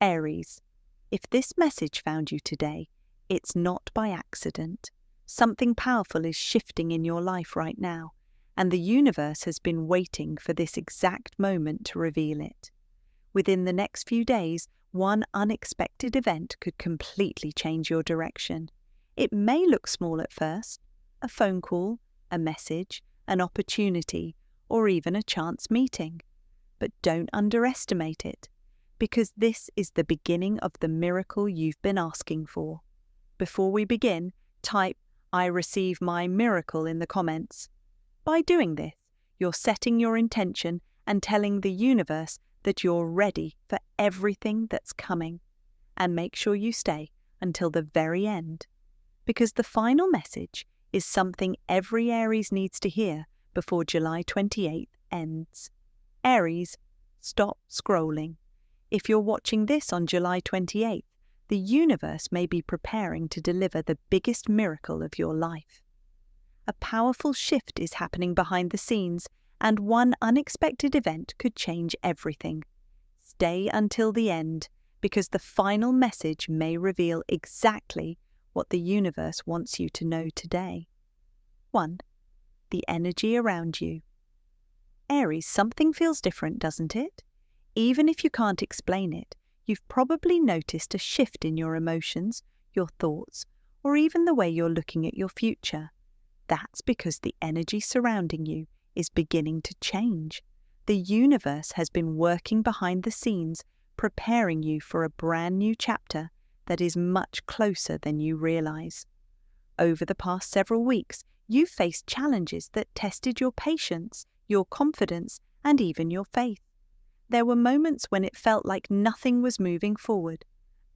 Aries, if this message found you today, it's not by accident. Something powerful is shifting in your life right now, and the universe has been waiting for this exact moment to reveal it. Within the next few days, one unexpected event could completely change your direction. It may look small at first, a phone call, a message, an opportunity, or even a chance meeting. But don't underestimate it, because this is the beginning of the miracle you've been asking for. Before we begin, type "I receive my miracle" in the comments. By doing this, you're setting your intention and telling the universe that you're ready for everything that's coming. And make sure you stay until the very end, because the final message is something every Aries needs to hear before July 28th ends. Aries, stop scrolling. If you're watching this on July 28th, the universe may be preparing to deliver the biggest miracle of your life. A powerful shift is happening behind the scenes, and one unexpected event could change everything. Stay until the end, because the final message may reveal exactly what the universe wants you to know today. 1. The energy around you. Aries, something feels different, doesn't it? Even if you can't explain it, you've probably noticed a shift in your emotions, your thoughts, or even the way you're looking at your future. That's because the energy surrounding you is beginning to change. The universe has been working behind the scenes, preparing you for a brand new chapter that is much closer than you realize. Over the past several weeks, you've faced challenges that tested your patience, your confidence, and even your faith. There were moments when it felt like nothing was moving forward.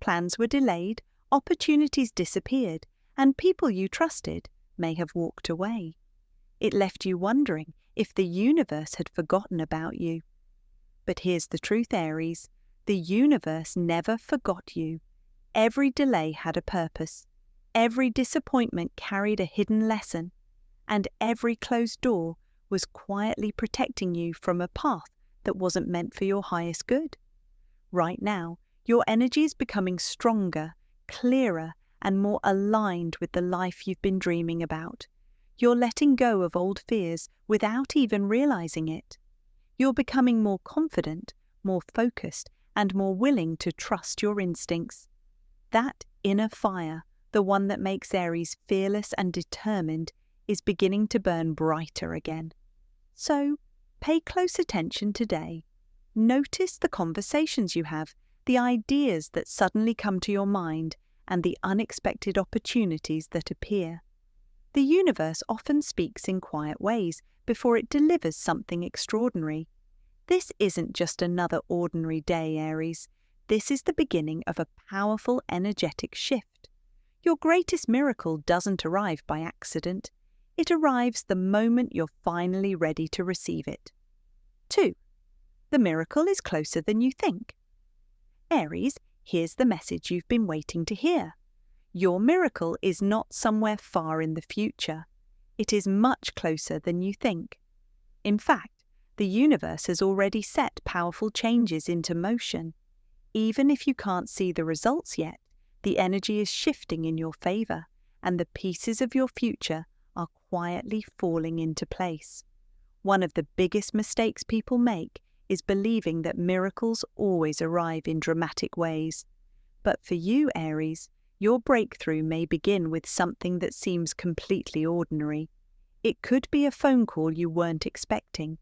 Plans were delayed, opportunities disappeared, and people you trusted may have walked away. It left you wondering if the universe had forgotten about you. But here's the truth, Aries. The universe never forgot you. Every delay had a purpose. Every disappointment carried a hidden lesson. And every closed door was quietly protecting you from a path that wasn't meant for your highest good. Right now, your energy is becoming stronger, clearer, and more aligned with the life you've been dreaming about. You're letting go of old fears without even realizing it. You're becoming more confident, more focused, and more willing to trust your instincts. That inner fire, the one that makes Aries fearless and determined, is beginning to burn brighter again. So, pay close attention today. Notice the conversations you have, the ideas that suddenly come to your mind, and the unexpected opportunities that appear. The universe often speaks in quiet ways before it delivers something extraordinary. This isn't just another ordinary day, Aries. This is the beginning of a powerful, energetic shift. Your greatest miracle doesn't arrive by accident. It arrives the moment you're finally ready to receive it. 2. The miracle is closer than you think. Aries, here's the message you've been waiting to hear. Your miracle is not somewhere far in the future. It is much closer than you think. In fact, the universe has already set powerful changes into motion. Even if you can't see the results yet, the energy is shifting in your favor, and the pieces of your future are quietly falling into place. One of the biggest mistakes people make is believing that miracles always arrive in dramatic ways. But for you, Aries, your breakthrough may begin with something that seems completely ordinary. It could be a phone call you weren't expecting,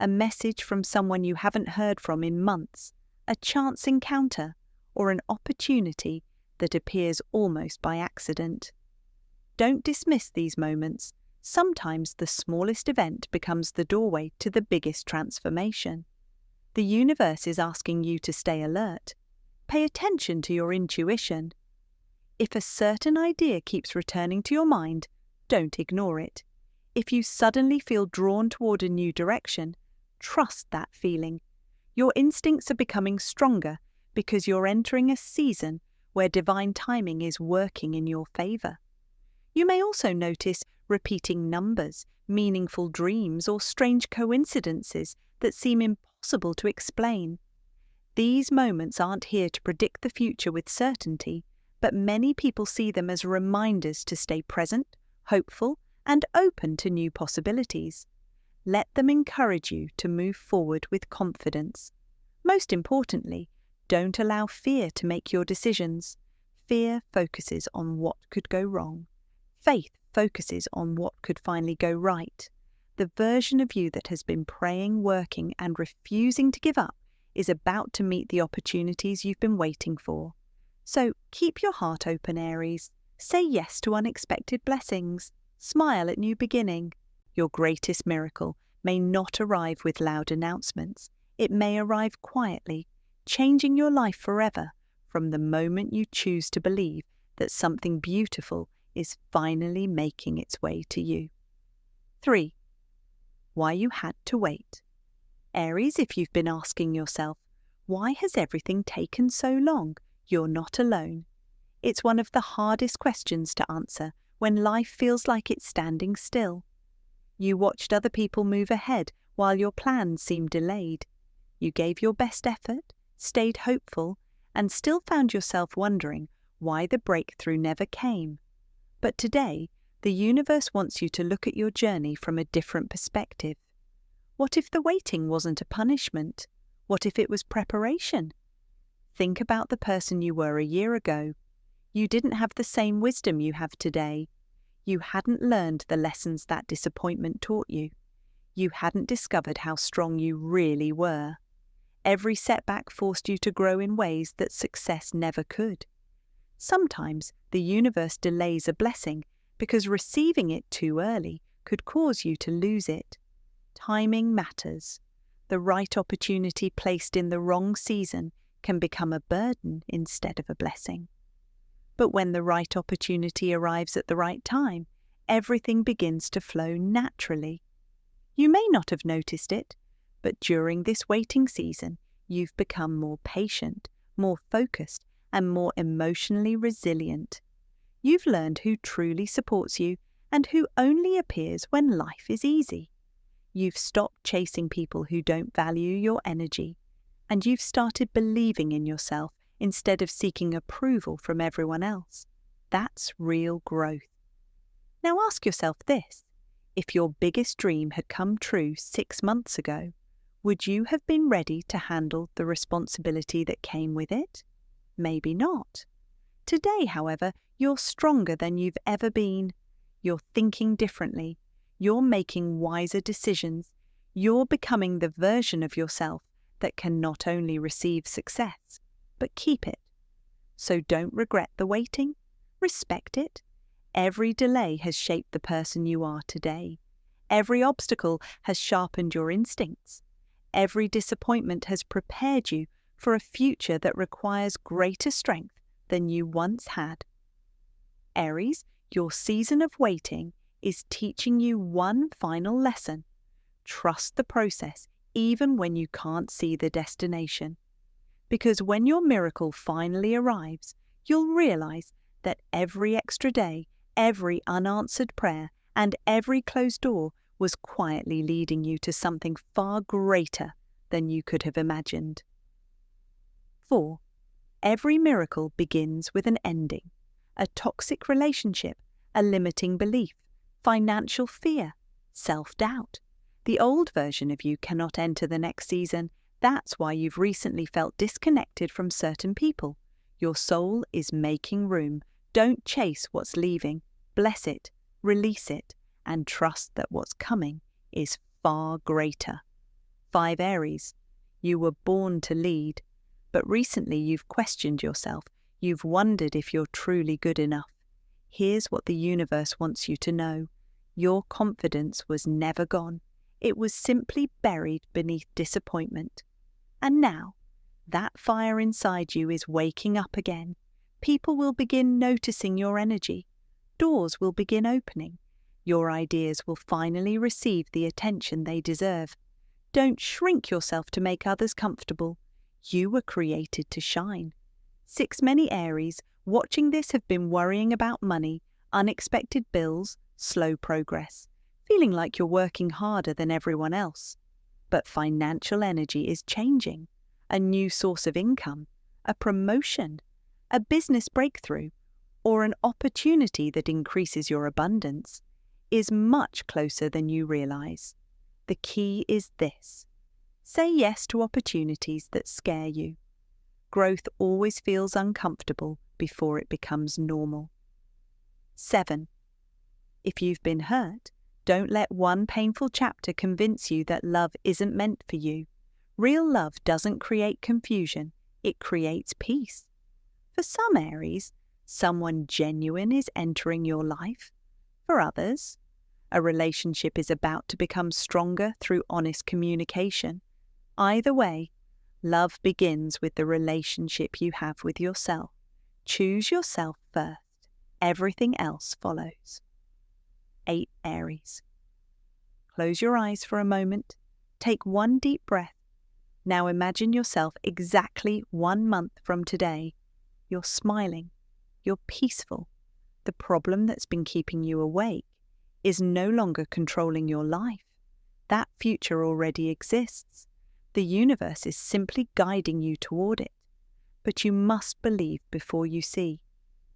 a message from someone you haven't heard from in months, a chance encounter, or an opportunity that appears almost by accident. Don't dismiss these moments. Sometimes the smallest event becomes the doorway to the biggest transformation. The universe is asking you to stay alert. Pay attention to your intuition. If a certain idea keeps returning to your mind, don't ignore it. If you suddenly feel drawn toward a new direction, trust that feeling. Your instincts are becoming stronger because you're entering a season where divine timing is working in your favor. You may also notice repeating numbers, meaningful dreams, or strange coincidences that seem impossible to explain. These moments aren't here to predict the future with certainty, but many people see them as reminders to stay present, hopeful, and open to new possibilities. Let them encourage you to move forward with confidence. Most importantly, don't allow fear to make your decisions. Fear focuses on what could go wrong. Faith focuses on what could finally go right. The version of you that has been praying, working, and refusing to give up is about to meet the opportunities you've been waiting for. So keep your heart open, Aries. Say yes to unexpected blessings. Smile at new beginning. Your greatest miracle may not arrive with loud announcements. It may arrive quietly, changing your life forever from the moment you choose to believe that something beautiful is finally making its way to you. 3. Why you had to wait. Aries, if you've been asking yourself, why has everything taken so long? You're not alone. It's one of the hardest questions to answer when life feels like it's standing still. You watched other people move ahead while your plans seemed delayed. You gave your best effort, stayed hopeful, and still found yourself wondering why the breakthrough never came. But today, the universe wants you to look at your journey from a different perspective. What if the waiting wasn't a punishment? What if it was preparation? Think about the person you were a year ago. You didn't have the same wisdom you have today. You hadn't learned the lessons that disappointment taught you. You hadn't discovered how strong you really were. Every setback forced you to grow in ways that success never could. Sometimes the universe delays a blessing because receiving it too early could cause you to lose it. Timing matters. The right opportunity placed in the wrong season can become a burden instead of a blessing. But when the right opportunity arrives at the right time, everything begins to flow naturally. You may not have noticed it, but during this waiting season, you've become more patient, more focused, and more emotionally resilient. You've learned who truly supports you and who only appears when life is easy. You've stopped chasing people who don't value your energy, and you've started believing in yourself instead of seeking approval from everyone else. That's real growth. Now ask yourself this: if your biggest dream had come true 6 months ago, would you have been ready to handle the responsibility that came with it? Maybe not. Today, however, you're stronger than you've ever been. You're thinking differently. You're making wiser decisions. You're becoming the version of yourself that can not only receive success, but keep it. So don't regret the waiting. Respect it. Every delay has shaped the person you are today. Every obstacle has sharpened your instincts. Every disappointment has prepared you for a future that requires greater strength than you once had. Aries, your season of waiting is teaching you one final lesson. Trust the process even when you can't see the destination. Because when your miracle finally arrives, you'll realize that every extra day, every unanswered prayer, and every closed door was quietly leading you to something far greater than you could have imagined. 4. Every miracle begins with an ending. A toxic relationship, a limiting belief, financial fear, self-doubt. The old version of you cannot enter the next season. That's why you've recently felt disconnected from certain people. Your soul is making room. Don't chase what's leaving. Bless it, release it, and trust that what's coming is far greater. 5 Aries, you were born to lead, but recently you've questioned yourself. You've wondered if you're truly good enough. Here's what the universe wants you to know. Your confidence was never gone. It was simply buried beneath disappointment. And now, that fire inside you is waking up again. People will begin noticing your energy. Doors will begin opening. Your ideas will finally receive the attention they deserve. Don't shrink yourself to make others comfortable. You were created to shine. 6 many Aries watching this have been worrying about money, unexpected bills, slow progress, feeling like you're working harder than everyone else. But financial energy is changing. a new source of income, a promotion, a business breakthrough, or an opportunity that increases your abundance is much closer than you realize. The key is this: say yes to opportunities that scare you. Growth always feels uncomfortable before it becomes normal. 7. If you've been hurt, don't let one painful chapter convince you that love isn't meant for you. Real love doesn't create confusion, it creates peace. For some Aries, someone genuine is entering your life. For others, a relationship is about to become stronger through honest communication. Either way, love begins with the relationship you have with yourself. Choose yourself first. Everything else follows. 8 Aries. Close your eyes for a moment. Take one deep breath. Now imagine yourself exactly 1 month from today. You're smiling. You're peaceful. The problem that's been keeping you awake is no longer controlling your life. That future already exists. The universe is simply guiding you toward it. But you must believe before you see.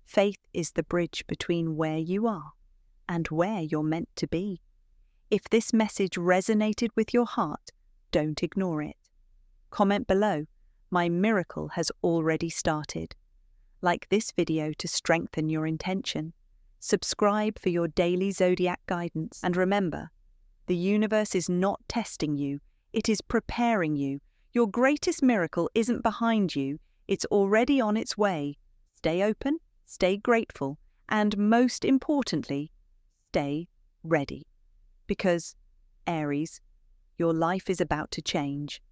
Faith is the bridge between where you are and where you're meant to be. If this message resonated with your heart, don't ignore it. Comment below, "My miracle has already started." Like this video to strengthen your intention. Subscribe for your daily Zodiac guidance. And remember, the universe is not testing you, it is preparing you. Your greatest miracle isn't behind you, it's already on its way. Stay open, stay grateful, and most importantly, stay ready. Because, Aries, your life is about to change.